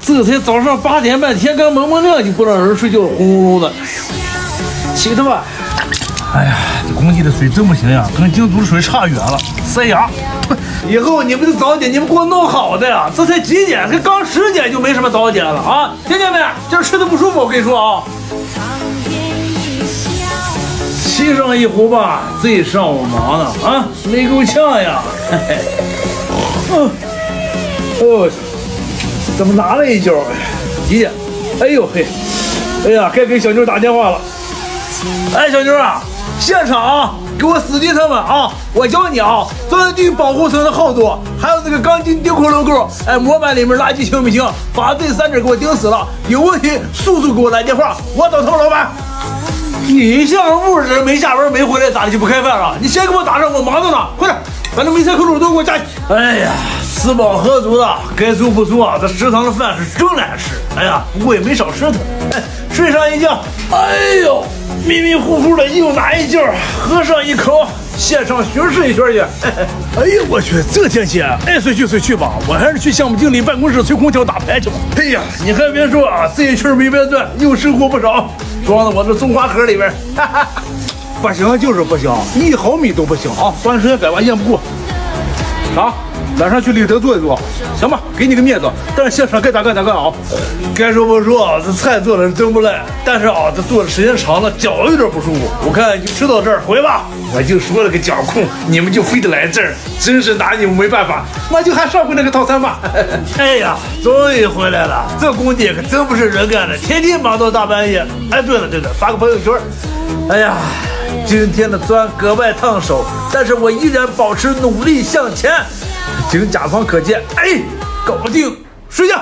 这才早上8点半，天刚蒙蒙亮就不让人睡觉，轰隆隆的。起他吧！哎呀，这工地的水真不行呀，跟京都的水差远了，塞牙。以后你们的早点你们给我弄好的呀！这才几点？才刚10点就没什么早点了啊！听见没？今儿吃的不舒服，我跟你说啊。沏上一壶吧，这上午忙呢啊，没够呛呀。哦，怎么拿了一跤？几点？哎呦嘿，哎呀，该给小妞打电话了。哎，小妞啊，现场啊，给我司机他们啊，我教你啊，钻地保护层的厚度，还有那个钢筋钉孔漏沟，哎，模板里面垃圾行不行？把这3者给我钉死了，有问题速速给我来电话，我找他们老板。你像物质没下班没回来，咋的就不开饭了？你先给我打上，我忙着呢，快点，把那梅菜扣肉都给我加。哎呀，吃饱喝足的，该说不说啊，这食堂的饭是真难吃。哎呀，不过也没少吃它。哎，睡上一觉，哎呦，迷迷糊糊的又拿一觉，喝上一口，线上巡视一圈去。哎呀，我去，这天气爱睡去睡去吧，我还是去项目经理办公室吹空调打牌去吧。哎呀，你还别说啊，这一圈没白赚，又收获不少。装到我这松花盒里边，哈哈，不行就是不行，1毫米都不行啊！短时间改完验不过。啊，晚上去里头坐一坐，行吧，给你个面子。但是现场该咋干咋干啊！该说不说，这菜做的真不赖，但是啊，这做的时间长了，脚有点不舒服。我看就吃到这儿，回吧。我就说了个脚控，你们就非得来这儿，真是拿你们没办法。那就还上回那个套餐吧。哎呀，终于回来了，这工地可真不是人干的，天天忙到大半夜。哎，对了，发个朋友圈。哎呀，今天的钻格外烫手，但是我依然保持努力向前，请甲方可见。哎，搞定，睡觉。